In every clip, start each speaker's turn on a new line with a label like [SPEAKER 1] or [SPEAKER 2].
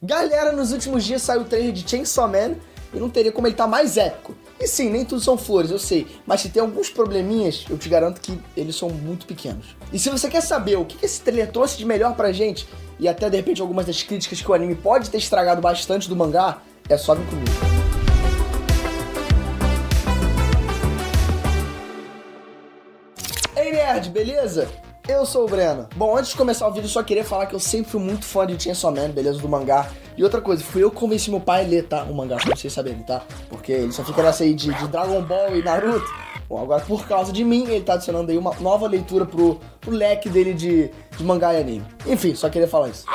[SPEAKER 1] Galera, nos últimos dias saiu o trailer de Chainsaw Man e não teria como ele tá mais épico. E sim, nem tudo são flores, eu sei, mas se tem alguns probleminhas, eu te garanto que eles são muito pequenos. E se você quer saber o que esse trailer trouxe de melhor pra gente, e até de repente algumas das críticas que o anime pode ter estragado bastante do mangá, é só vir comigo. Ei nerd, beleza? Eu sou o Breno. Bom, antes de começar o vídeo, eu só queria falar que eu sempre fui muito fã de Chainsaw Man, beleza? Do mangá. E outra coisa, fui eu que convenci meu pai a ler, tá? O mangá, pra vocês saberem, tá? Porque ele só fica nessa aí de Dragon Ball e Naruto. Bom, agora por causa de mim, ele tá adicionando aí uma nova leitura pro leque dele de mangá e anime. Enfim, só queria falar isso.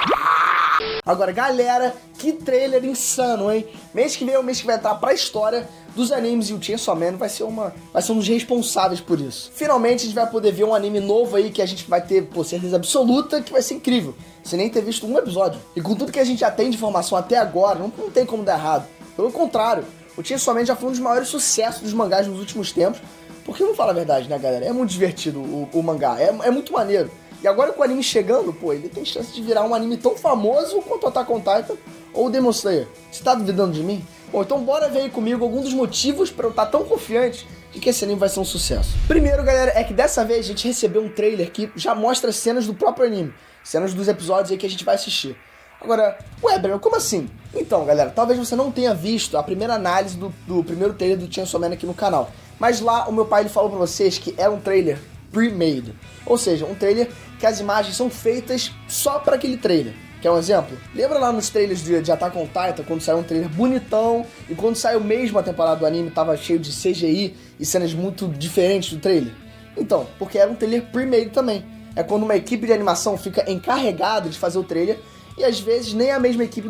[SPEAKER 1] Agora, galera, que trailer insano, hein? Mês que vem é o mês que vai entrar pra história dos animes e o Chainsaw Man vai ser um dos responsáveis por isso. Finalmente a gente vai poder ver um anime novo aí que a gente vai ter, por certeza absoluta, que vai ser incrível, sem nem ter visto um episódio. E com tudo que a gente já tem de informação até agora, não tem como dar errado. Pelo contrário, o Chainsaw Man já foi um dos maiores sucessos dos mangás nos últimos tempos, porque vamos falar a verdade, né, galera? É muito divertido o mangá, é muito maneiro. E agora com o anime chegando, pô, ele tem chance de virar um anime tão famoso quanto Attack on Titan ou Demon Slayer. Você tá duvidando de mim? Bom, então bora ver aí comigo alguns dos motivos pra eu estar tão confiante de que esse anime vai ser um sucesso. Primeiro, galera, é que dessa vez a gente recebeu um trailer que já mostra cenas do próprio anime, cenas dos episódios aí que a gente vai assistir. Agora, ué, Breno, como assim? Então, galera, talvez você não tenha visto a primeira análise do primeiro trailer do Chainsaw Man aqui no canal, mas lá o meu pai ele falou pra vocês que é um trailer pre-made, ou seja, um trailer que as imagens são feitas só para aquele trailer. Quer um exemplo? Lembra lá nos trailers de Attack on Titan, quando saiu um trailer bonitão, e quando saiu mesmo a temporada do anime, tava cheio de CGI e cenas muito diferentes do trailer? Então, porque era um trailer pre-made também. É quando uma equipe de animação fica encarregada de fazer o trailer, e às vezes nem a mesma equipe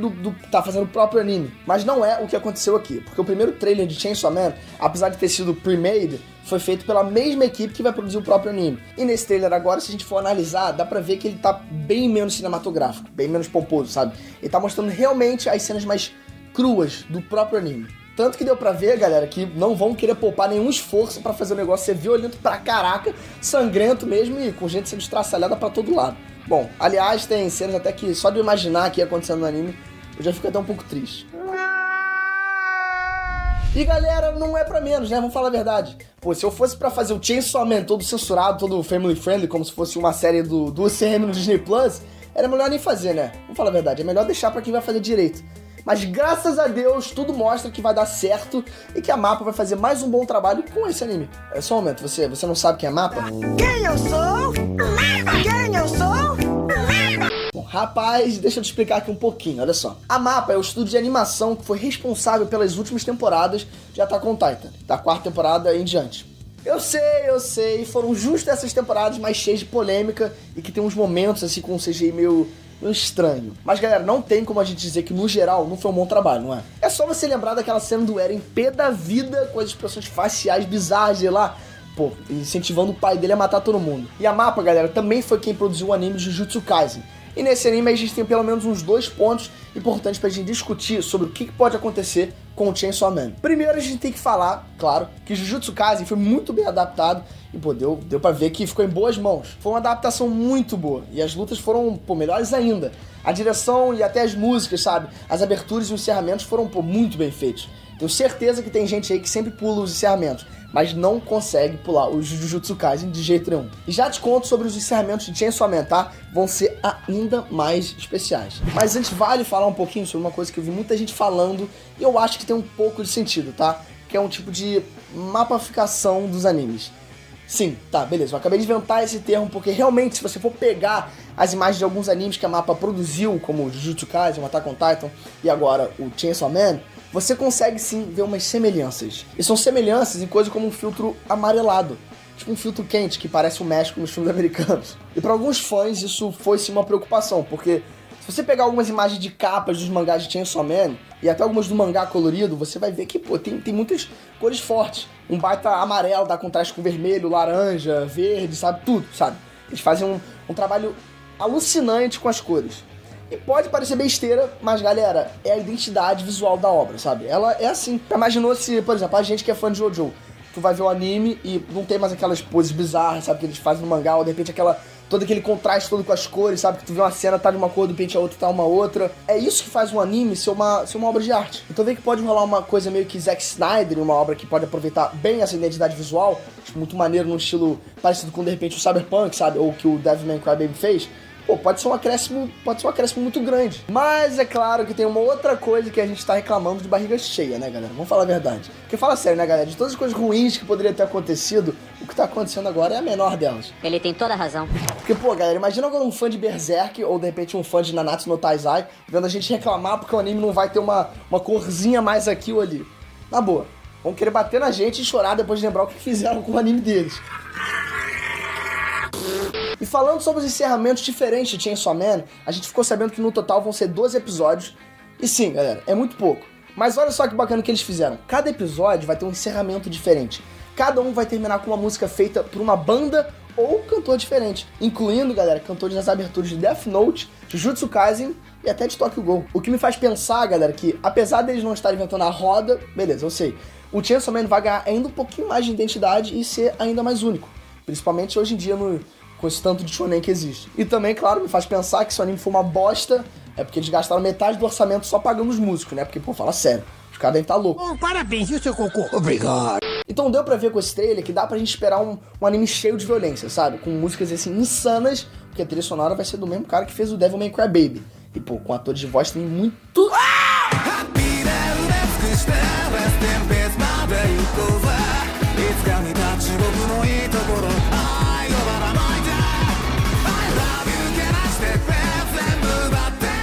[SPEAKER 1] tá fazendo o próprio anime. Mas não é o que aconteceu aqui, porque o primeiro trailer de Chainsaw Man, apesar de ter sido pre-made, foi feito pela mesma equipe que vai produzir o próprio anime. E nesse trailer agora, se a gente for analisar, dá pra ver que ele tá bem menos cinematográfico, bem menos pomposo, sabe? Ele tá mostrando realmente as cenas mais cruas do próprio anime. Tanto que deu pra ver, galera, que não vão querer poupar nenhum esforço pra fazer o negócio ser violento pra caraca, sangrento mesmo e com gente sendo estraçalhada pra todo lado. Bom, aliás, tem cenas até que só de eu imaginar que ia acontecendo no anime, eu já fico até um pouco triste. E galera, não é pra menos, né? Vamos falar a verdade. Pô, se eu fosse pra fazer o Chainsaw Man todo censurado, todo family friendly, como se fosse uma série do UCM no Disney Plus, era melhor nem fazer, né? Vamos falar a verdade, é melhor deixar pra quem vai fazer direito. Mas graças a Deus, tudo mostra que vai dar certo e que a Mappa vai fazer mais um bom trabalho com esse anime. É só um momento, você não sabe quem é a Mappa?
[SPEAKER 2] Quem eu sou? Quem eu sou?
[SPEAKER 1] Bom, rapaz, deixa eu te explicar aqui um pouquinho, olha só. A Mappa é o estúdio de animação que foi responsável pelas últimas temporadas de Attack on Titan, da quarta temporada em diante. Eu sei, foram justo essas temporadas mais cheias de polêmica e que tem uns momentos assim com um CGI meio estranho. Mas galera, não tem como a gente dizer que no geral não foi um bom trabalho, não é? É só você lembrar daquela cena do Eren pé da vida com as expressões faciais bizarras de lá, pô, incentivando o pai dele a matar todo mundo. E a Mappa, galera, também foi quem produziu o anime Jujutsu Kaisen. E nesse anime a gente tem pelo menos uns 2 pontos importantes pra gente discutir sobre o que pode acontecer com o Chainsaw Man. Primeiro a gente tem que falar, claro, que Jujutsu Kaisen foi muito bem adaptado e pô, deu pra ver que ficou em boas mãos. Foi uma adaptação muito boa e as lutas foram, pô, melhores ainda. A direção e até as músicas, sabe? As aberturas e os encerramentos foram, pô, muito bem feitos. Tenho certeza que tem gente aí que sempre pula os encerramentos, mas não consegue pular o Jujutsu Kaisen de jeito nenhum. E já te conto sobre os encerramentos de Chainsaw Man, tá? Vão ser ainda mais especiais. Mas antes vale falar um pouquinho sobre uma coisa que eu vi muita gente falando e eu acho que tem um pouco de sentido, tá? Que é um tipo de mapificação dos animes. Sim, tá, beleza, eu acabei de inventar esse termo porque realmente se você for pegar as imagens de alguns animes que a Mappa produziu, como o Jujutsu Kaisen, o Attack on Titan e agora o Chainsaw Man, você consegue sim ver umas semelhanças. E são semelhanças em coisas como um filtro amarelado, tipo um filtro quente que parece o México nos filmes americanos. E para alguns fãs isso foi sim uma preocupação, porque se você pegar algumas imagens de capas dos mangás de Chainsaw Man e até algumas do mangá colorido, você vai ver que, pô, tem muitas cores fortes. Um baita amarelo dá contraste com vermelho, laranja, verde, sabe? Tudo, sabe? Eles fazem um trabalho alucinante com as cores. E pode parecer besteira, mas galera, é a identidade visual da obra, sabe? Ela é assim. Imaginou se, por exemplo, a gente que é fã de JoJo, tu vai ver o anime e não tem mais aquelas poses bizarras, sabe? Que eles fazem no mangá, ou de repente aquela todo aquele contraste todo com as cores, sabe? Que tu vê uma cena, tá de uma cor, do repente a outra tá uma outra. É isso que faz um anime ser uma obra de arte. Então vê que pode rolar uma coisa meio que Zack Snyder, uma obra que pode aproveitar bem essa identidade visual, tipo, muito maneiro, num estilo parecido com, de repente, o Cyberpunk, sabe? Ou o que o Devil May Cry Baby fez. Pô, pode ser um acréscimo muito grande. Mas é claro que tem uma outra coisa que a gente tá reclamando de barriga cheia, né, galera? Vamos falar a verdade. Porque fala sério, né, galera? De todas as coisas ruins que poderiam ter acontecido, o que tá acontecendo agora é a menor delas.
[SPEAKER 3] Ele tem toda a razão.
[SPEAKER 1] Porque, pô, galera, imagina agora um fã de Berserk, ou de repente um fã de Nanatsu no Taizai, vendo a gente reclamar porque o anime não vai ter uma corzinha mais aqui ou ali. Na boa, vão querer bater na gente e chorar depois de lembrar o que fizeram com o anime deles. E falando sobre os encerramentos diferentes de Chainsaw Man, a gente ficou sabendo que no total vão ser 12 episódios. E sim, galera, é muito pouco. Mas olha só que bacana que eles fizeram. Cada episódio vai ter um encerramento diferente. Cada um vai terminar com uma música feita por uma banda ou um cantor diferente. Incluindo, galera, cantores das aberturas de Death Note, Jujutsu Kaisen e até de Tokyo Ghoul. O que me faz pensar, galera, que apesar deles não estarem inventando a roda, beleza, eu sei. O Chainsaw Man vai ganhar ainda um pouquinho mais de identidade e ser ainda mais único. Principalmente hoje em dia com esse tanto de shonen que existe. E também, claro, me faz pensar que se o anime for uma bosta, é porque eles gastaram metade do orçamento só pagando os músicos, né? Porque, pô, fala sério, os caras devem estar loucos.
[SPEAKER 2] Oh, parabéns, viu, seu cocô? Obrigado.
[SPEAKER 1] Então deu pra ver com esse trailer que dá pra gente esperar um anime cheio de violência, sabe? Com músicas, assim, insanas, porque a trilha sonora vai ser do mesmo cara que fez o Devil May Cry Baby. E, pô, com atores de voz tem muito...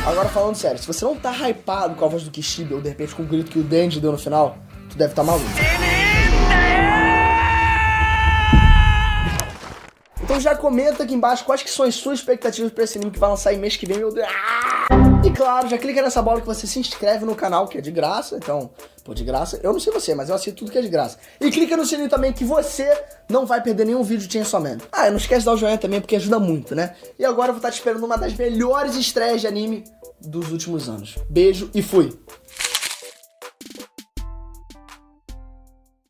[SPEAKER 1] Agora falando sério, se você não tá hypado com a voz do Kishibe ou de repente com o grito que o Denji deu no final, tu deve tá maluco. Então já comenta aqui embaixo quais que são as suas expectativas pra esse anime que vai lançar em mês que vem, meu Deus. E claro, já clica nessa bola que você se inscreve no canal, que é de graça, então, pô, de graça, eu não sei você, mas eu assino tudo que é de graça. E clica no sininho também que você não vai perder nenhum vídeo de Chainsaw Man. Ah, e não esquece de dar o joinha também, porque ajuda muito, né? E agora eu vou estar te esperando uma das melhores estreias de anime dos últimos anos. Beijo e fui!